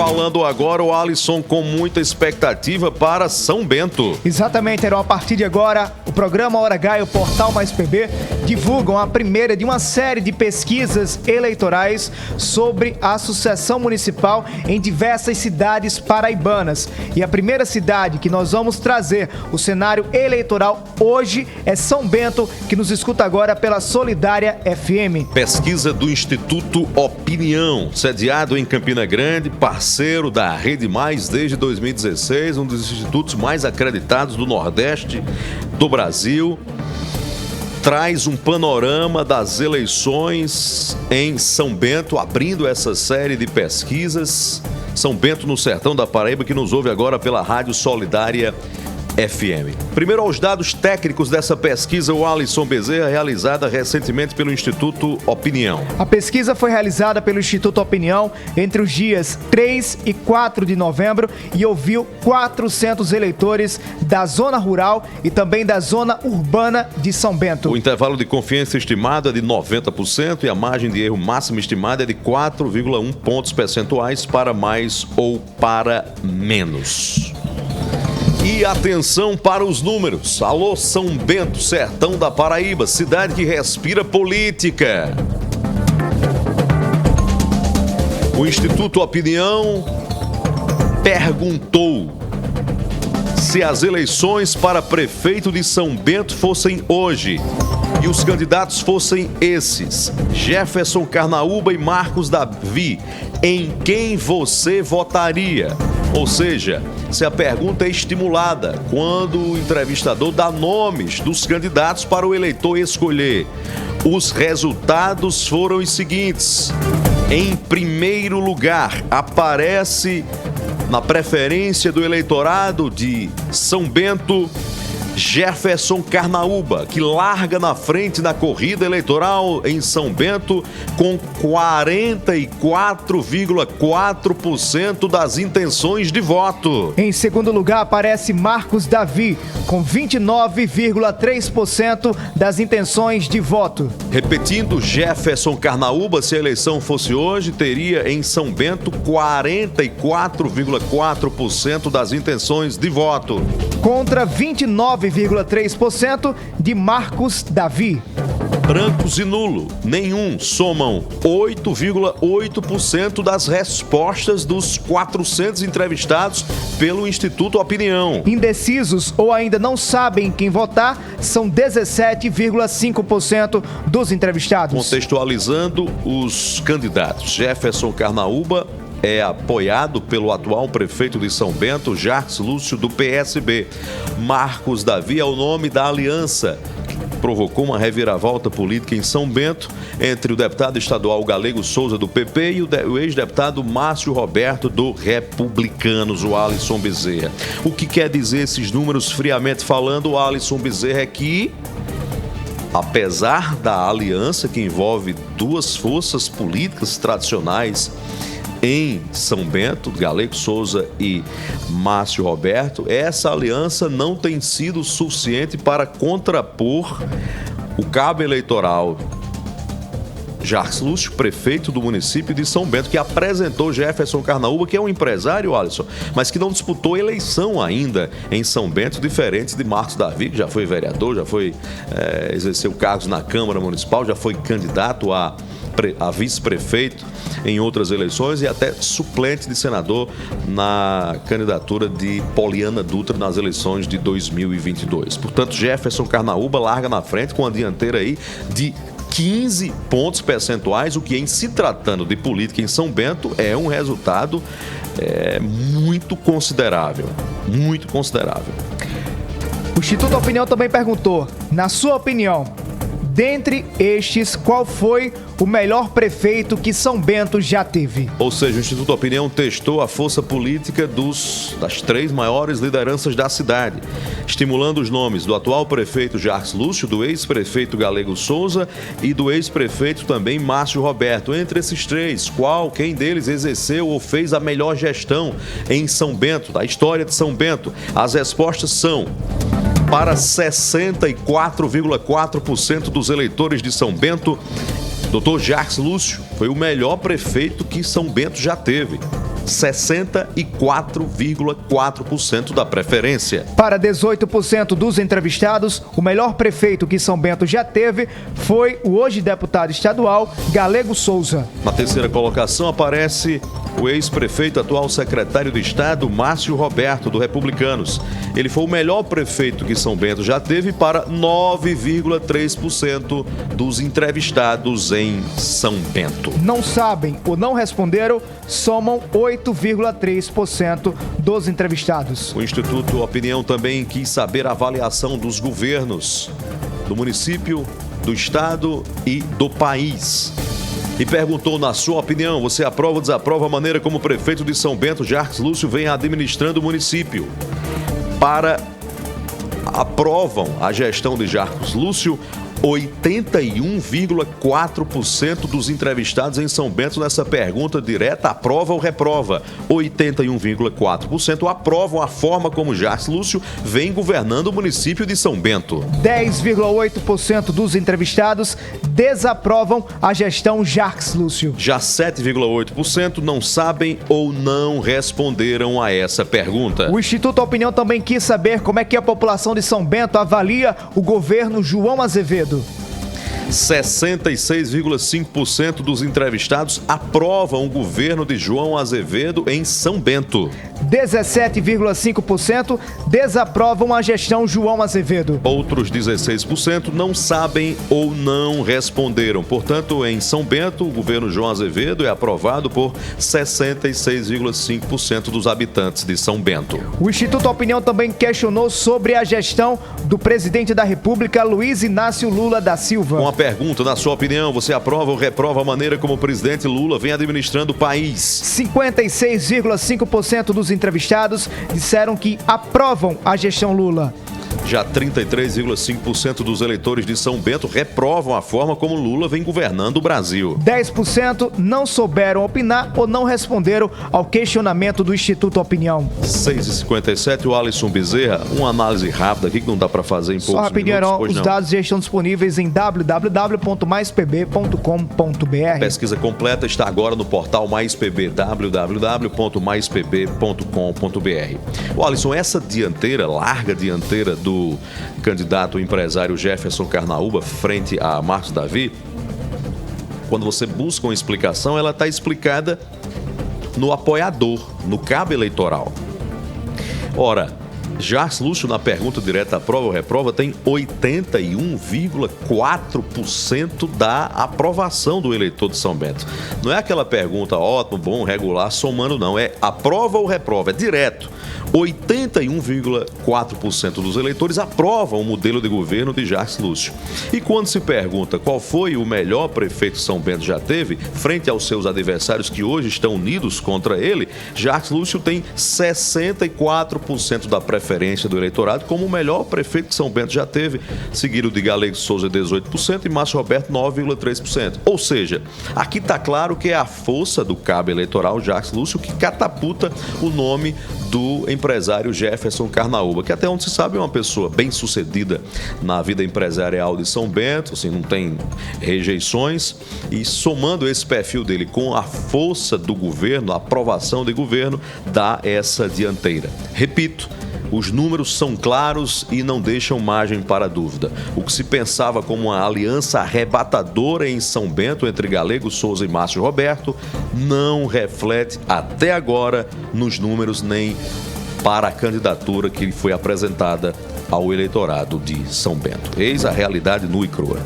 Falando agora, o Alisson com muita expectativa para São Bento. Exatamente, Heron. A partir de agora, o programa Hora H e o Portal Mais PB divulgam a primeira de uma série de pesquisas eleitorais sobre a sucessão municipal em diversas cidades paraibanas. E a primeira cidade que nós vamos trazer o cenário eleitoral hoje é São Bento, que nos escuta agora pela Solidária FM. Pesquisa do Instituto Opinião, sediado em Campina Grande, parceiro da Rede Mais desde 2016, um dos institutos mais acreditados do Nordeste do Brasil, traz um panorama das eleições em São Bento, abrindo essa série de pesquisas. São Bento, no sertão da Paraíba, que nos ouve agora pela Rádio Solidária FM. Primeiro aos dados técnicos dessa pesquisa, o Alisson Bezerra, realizada recentemente pelo Instituto Opinião. A pesquisa foi realizada pelo Instituto Opinião entre os dias 3 e 4 de novembro e ouviu 400 eleitores da zona rural e também da zona urbana de São Bento. O intervalo de confiança estimado é de 90% e a margem de erro máxima estimada é de 4,1 pontos percentuais para mais ou para menos. E atenção para os números. Alô, São Bento, sertão da Paraíba, cidade que respira política. O Instituto Opinião perguntou se as eleições para prefeito de São Bento fossem hoje e os candidatos fossem esses: Jefferson Carnaúba e Marcos Davi, em quem você votaria? Ou seja, se a pergunta é estimulada quando o entrevistador dá nomes dos candidatos para o eleitor escolher. Os resultados foram os seguintes. Em primeiro lugar, aparece na preferência do eleitorado de São Bento, Jefferson Carnaúba, que larga na frente na corrida eleitoral em São Bento com 44,4% das intenções de voto. Em segundo lugar, aparece Marcos Davi, com 29,3% das intenções de voto. Repetindo, Jefferson Carnaúba, se a eleição fosse hoje, teria em São Bento 44,4% das intenções de voto. Contra 29,3% de Marcos Davi. Brancos e nulo, nenhum, somam 8,8% das respostas dos 400 entrevistados pelo Instituto Opinião. Indecisos ou ainda não sabem quem votar são 17,5% dos entrevistados. Contextualizando os candidatos, Jefferson Carnaúba é apoiado pelo atual prefeito de São Bento, Jacques Lúcio, do PSB. Marcos Davi é o nome da aliança que provocou uma reviravolta política em São Bento entre o deputado estadual Galego Souza, do PP, e o ex-deputado Márcio Roberto, do Republicanos, o Alisson Bezerra. O que quer dizer esses números, friamente falando, o Alisson Bezerra, é que, apesar da aliança que envolve duas forças políticas tradicionais em São Bento, Galego Souza e Márcio Roberto, essa aliança não tem sido suficiente para contrapor o cabo eleitoral Jacques Lúcio, prefeito do município de São Bento, que apresentou Jefferson Carnaúba, que é um empresário, Alisson, mas que não disputou eleição ainda em São Bento, diferente de Marcos Davi, que já foi vereador, já foi exerceu cargos na Câmara Municipal, já foi candidato a vice-prefeito em outras eleições e até suplente de senador na candidatura de Poliana Dutra nas eleições de 2022. Portanto, Jefferson Carnaúba larga na frente com a dianteira aí de 15 pontos percentuais, o que, em se tratando de política em São Bento, é um resultado muito considerável. Muito considerável. O Instituto Opinião também perguntou, na sua opinião, dentre estes, qual foi o melhor prefeito que São Bento já teve? Ou seja, o Instituto Opinião testou a força política das três maiores lideranças da cidade, estimulando os nomes do atual prefeito Jacques Lúcio, do ex-prefeito Galego Souza e do ex-prefeito também Márcio Roberto. Entre esses três, quem deles exerceu ou fez a melhor gestão em São Bento, da história de São Bento? As respostas são: para 64,4% dos eleitores de São Bento, Dr. Jacques Lúcio foi o melhor prefeito que São Bento já teve. 64,4% da preferência. Para 18% dos entrevistados, o melhor prefeito que São Bento já teve foi o hoje deputado estadual Galego Souza. Na terceira colocação aparece o ex-prefeito, atual secretário de Estado, Márcio Roberto, do Republicanos. Ele foi o melhor prefeito que São Bento já teve para 9,3% dos entrevistados em São Bento. Não sabem ou não responderam, somam 8,3% dos entrevistados. O Instituto Opinião também quis saber a avaliação dos governos do município, do estado e do país. E perguntou, na sua opinião, você aprova ou desaprova a maneira como o prefeito de São Bento, Jacques Lúcio, vem administrando o município? Aprovam a gestão de Jacques Lúcio, 81,4% dos entrevistados em São Bento nessa pergunta direta, aprova ou reprova. 81,4% aprovam a forma como Jacques Lúcio vem governando o município de São Bento. 10,8% dos entrevistados desaprovam a gestão Jacques Lúcio. Já 7,8% não sabem ou não responderam a essa pergunta. O Instituto Opinião também quis saber como é que a população de São Bento avalia o governo João Azevedo. 66,5% dos entrevistados aprovam o governo de João Azevedo em São Bento. 17,5% desaprovam a gestão João Azevedo. Outros 16% não sabem ou não responderam. Portanto, em São Bento, o governo João Azevedo é aprovado por 66,5% dos habitantes de São Bento. O Instituto Opinião também questionou sobre a gestão do presidente da República, Luiz Inácio Lula da Silva. Uma pergunta, na sua opinião, você aprova ou reprova a maneira como o presidente Lula vem administrando o país? 56,5% dos entrevistados disseram que aprovam a gestão Lula. Já 33,5% dos eleitores de São Bento reprovam a forma como Lula vem governando o Brasil. 10% não souberam opinar ou não responderam ao questionamento do Instituto Opinião. 6h57, o Alisson Bezerra, uma análise rápida aqui que não dá para fazer em poucos minutos. Os dados já estão disponíveis em www.maispb.com.br. Pesquisa completa está agora no portal Mais PB, www.maispb.com.br. O Alisson, essa dianteira, larga dianteira do candidato empresário Jefferson Carnaúba frente a Marcos Davi, quando você busca uma explicação, ela está explicada no apoiador, no cabo eleitoral. Ora, Jacques Lúcio, na pergunta direta aprova ou reprova, tem 81,4% da aprovação do eleitor de São Bento. Não é aquela pergunta ótimo, bom, regular, somando não. É aprova ou reprova, é direto. 81,4% dos eleitores aprovam o modelo de governo de Jacques Lúcio. E quando se pergunta qual foi o melhor prefeito que São Bento já teve, frente aos seus adversários que hoje estão unidos contra ele, Jacques Lúcio tem 64% da preferência do eleitorado como o melhor prefeito que São Bento já teve, seguido de Galego Souza, 18%, e Márcio Roberto, 9,3%. Ou seja, aqui está claro que é a força do cabo eleitoral Jacques Lúcio que catapulta o nome do empresário Jefferson Carnaúba, que até onde se sabe é uma pessoa bem sucedida na vida empresarial de São Bento, assim, não tem rejeições, e somando esse perfil dele com a força do governo, a aprovação de governo, dá essa dianteira. Repito, os números são claros e não deixam margem para dúvida. O que se pensava como uma aliança arrebatadora em São Bento entre Galego Souza e Márcio Roberto não reflete até agora nos números nem para a candidatura que foi apresentada ao eleitorado de São Bento. Eis a realidade nua e crua.